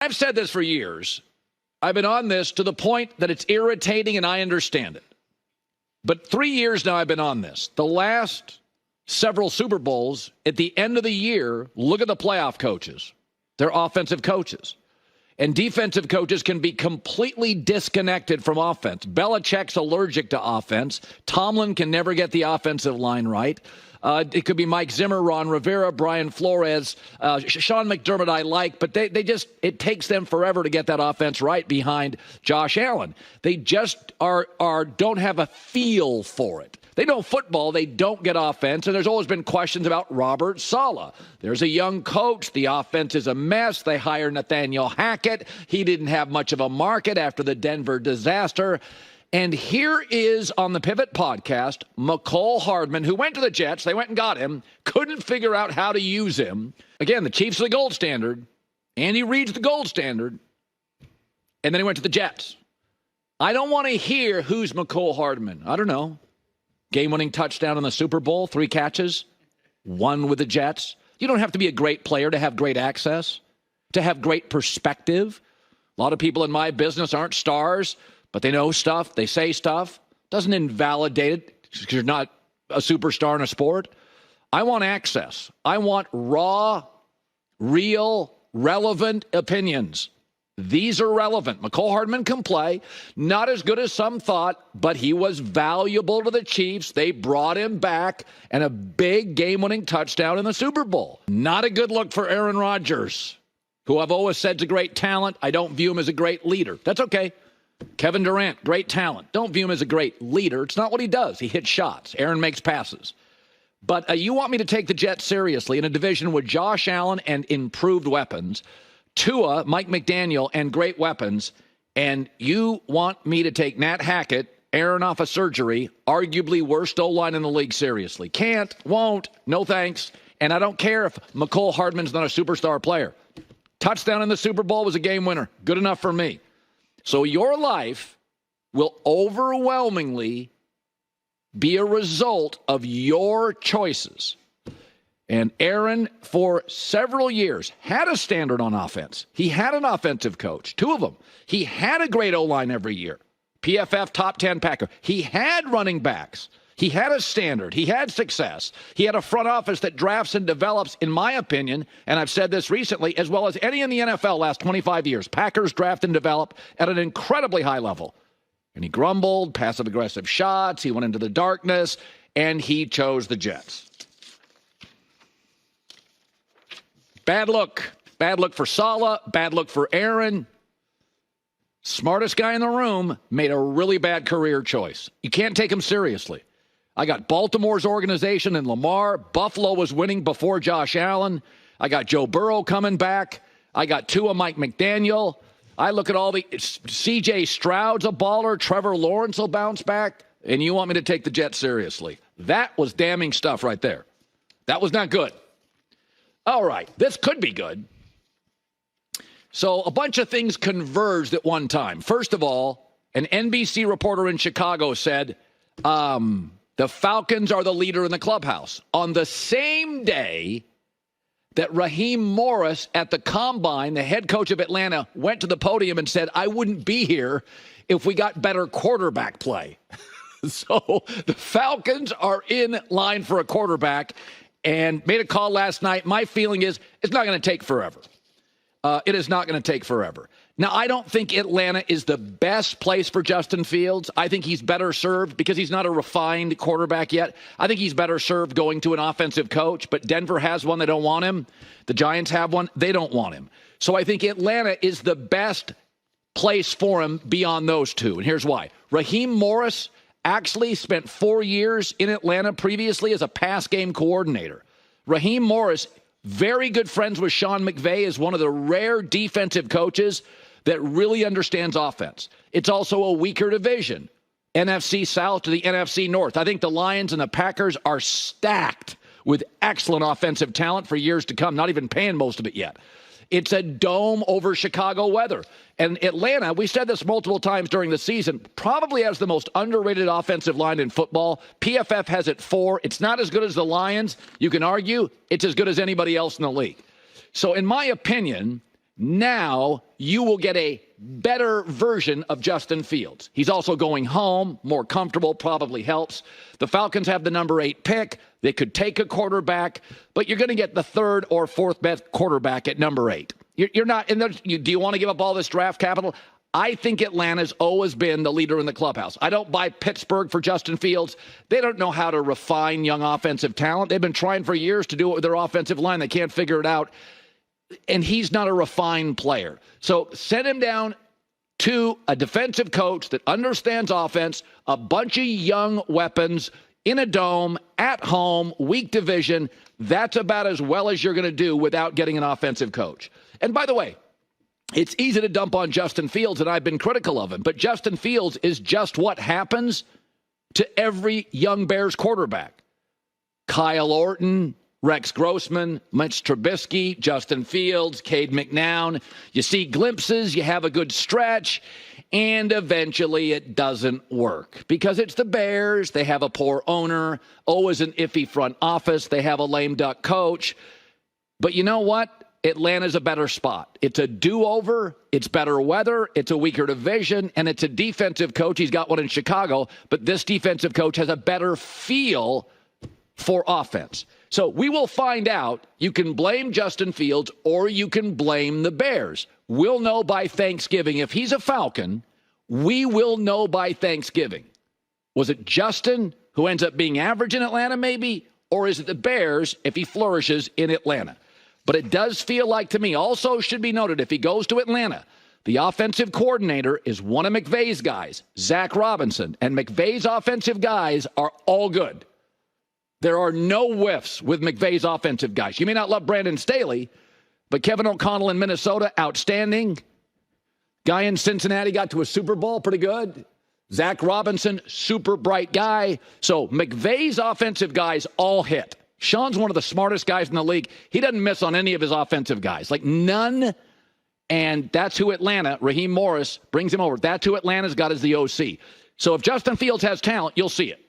I've said this for years. I've been on this to the point that it's irritating, and I understand it. But 3 years now I've been on this. The last several Super Bowls, at the end of the year, look at the playoff coaches. They're offensive coaches. And defensive coaches can be completely disconnected from offense. Belichick's allergic to offense. Tomlin can never get the offensive line right. It could be Mike Zimmer, Ron Rivera, Brian Flores, Sean McDermott I like, but they just, it takes them forever to get that offense right behind Josh Allen. They just don't have a feel for it. They know football, they don't get offense, and there's always been questions about Robert Saleh. There's a young coach. The offense is a mess. They hire Nathaniel Hackett. He didn't have much of a market after the Denver disaster. And here is, on the Pivot podcast, Mecole Hardman, who went to the Jets. They went and got him, couldn't figure out how to use him. Again, the Chiefs are the gold standard. Andy Reid's the gold standard. And then he went to the Jets. I don't want to hear who's Mecole Hardman. I don't know. Game-winning touchdown in the Super Bowl, 3 catches, 1 with the Jets. You don't have to be a great player to have great access, to have great perspective. A lot of people in my business aren't stars, but they know stuff, they say stuff. Doesn't invalidate it because you're not a superstar in a sport. I want access. I want raw, real, relevant opinions. These are relevant. Mecole Hardman can play. Not as good as some thought, but he was valuable to the Chiefs. They brought him back, and a big game-winning touchdown in the Super Bowl. Not a good look for Aaron Rodgers, who I've always said is a great talent. I don't view him as a great leader. That's okay. Kevin Durant, great talent. Don't view him as a great leader. It's not what he does. He hits shots. Aaron makes passes. But you want me to take the Jets seriously in a division with Josh Allen and improved weapons, Tua, Mike McDaniel, and great weapons, and you want me to take Nat Hackett, Aaron off of surgery, arguably worst O-line in the league, seriously. Can't, won't, no thanks, and I don't care if Mecole Hardman's not a superstar player. Touchdown in the Super Bowl was a game winner. Good enough for me. So your life will overwhelmingly be a result of your choices. And Aaron, for several years, had a standard on offense. He had an offensive coach, 2 of them. He had a great O-line every year. PFF top 10 Packer. He had running backs. He had a standard. He had success. He had a front office that drafts and develops, in my opinion, and I've said this recently, as well as any in the NFL last 25 years. Packers draft and develop at an incredibly high level. And he grumbled, passive-aggressive shots. He went into the darkness, and he chose the Jets. Bad look. Bad look for Saleh. Bad look for Aaron. Smartest guy in the room made a really bad career choice. You can't take him seriously. I got Baltimore's organization and Lamar. Buffalo was winning before Josh Allen. I got Joe Burrow coming back. I got Tua, Mike McDaniel. I look at all the C.J. Stroud's a baller. Trevor Lawrence will bounce back. And you want me to take the Jets seriously. That was damning stuff right there. That was not good. All right, this could be good. So a bunch of things converged at one time. First of all, an NBC reporter in Chicago said the Falcons are the leader in the clubhouse. On the same day that Raheem Morris at the Combine, the head coach of Atlanta, went to the podium and said, I wouldn't be here if we got better quarterback play. So the Falcons are in line for a quarterback and made a call last night. My feeling is it's not going to take forever. It is not going to take forever. Now, I don't think Atlanta is the best place for Justin Fields. I think he's better served because he's not a refined quarterback yet. I think he's better served going to an offensive coach, but Denver has one. They don't want him. The Giants have one. They don't want him. So I think Atlanta is the best place for him beyond those two. And here's why. Raheem Morris actually spent 4 years in Atlanta previously as a pass game coordinator. Raheem Morris, very good friends with Sean McVay, is one of the rare defensive coaches that really understands offense. It's also a weaker division, NFC South to the NFC North. I think the Lions and the Packers are stacked with excellent offensive talent for years to come, not even paying most of it yet. It's a dome over Chicago weather. And Atlanta, we said this multiple times during the season, probably has the most underrated offensive line in football. PFF has it 4. It's not as good as the Lions. You can argue it's as good as anybody else in the league. So in my opinion, Now you will get a better version of Justin Fields. He's also going home, more comfortable, probably helps. The Falcons have the number 8 pick. They could take a quarterback, but you're going to get the 3rd or 4th best quarterback at number 8. You're not. Do you want to give up all this draft capital? I think Atlanta's always been the leader in the clubhouse. I don't buy Pittsburgh for Justin Fields. They don't know how to refine young offensive talent. They've been trying for years to do it with their offensive line. They can't figure it out. And he's not a refined player. So send him down to a defensive coach that understands offense, a bunch of young weapons in a dome, at home, weak division. That's about as well as you're going to do without getting an offensive coach. And by the way, it's easy to dump on Justin Fields, and I've been critical of him, but Justin Fields is just what happens to every young Bears quarterback. Kyle Orton, Rex Grossman, Mitch Trubisky, Justin Fields, Cade McNown. You see glimpses, you have a good stretch, and eventually it doesn't work because it's the Bears. They have a poor owner, always an iffy front office. They have a lame duck coach. But you know what? Atlanta's a better spot. It's a do-over. It's better weather. It's a weaker division. And it's a defensive coach. He's got one in Chicago. But this defensive coach has a better feel for offense. So we will find out. You can blame Justin Fields or you can blame the Bears. We'll know by Thanksgiving. If he's a Falcon, we will know by Thanksgiving. Was it Justin who ends up being average in Atlanta maybe? Or is it the Bears if he flourishes in Atlanta? But it does feel like to me, also should be noted, if he goes to Atlanta, the offensive coordinator is one of McVay's guys, Zach Robinson. And McVay's offensive guys are all good. There are no whiffs with McVay's offensive guys. You may not love Brandon Staley, but Kevin O'Connell in Minnesota, outstanding. Guy in Cincinnati got to a Super Bowl, pretty good. Zach Robinson, super bright guy. So McVay's offensive guys all hit. Sean's one of the smartest guys in the league. He doesn't miss on any of his offensive guys, like none. And that's who Atlanta, Raheem Morris, brings him over. That's who Atlanta's got as the OC. So if Justin Fields has talent, you'll see it.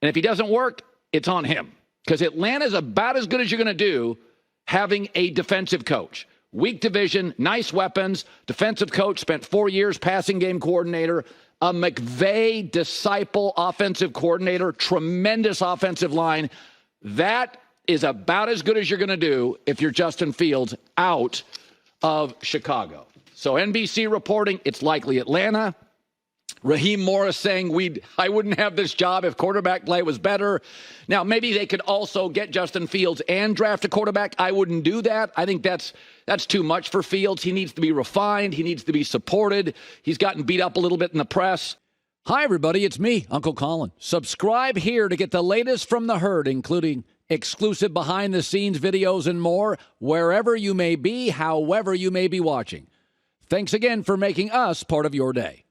And if he doesn't work, it's on him. Because Atlanta's about as good as you're going to do having a defensive coach. Weak division, nice weapons. Defensive coach, spent 4 years passing game coordinator. A McVay disciple offensive coordinator. Tremendous offensive line. That is about as good as you're going to do if you're Justin Fields out of Chicago. So NBC reporting it's likely Atlanta. Raheem Morris saying I wouldn't have this job if quarterback play was better. Now, maybe they could also get Justin Fields and draft a quarterback. I wouldn't do that. I think that's too much for Fields. He needs to be refined. He needs to be supported. He's gotten beat up a little bit in the press. Hi, everybody. It's me, Uncle Colin. Subscribe here to get the latest from the herd, including exclusive behind-the-scenes videos and more, wherever you may be, however you may be watching. Thanks again for making us part of your day.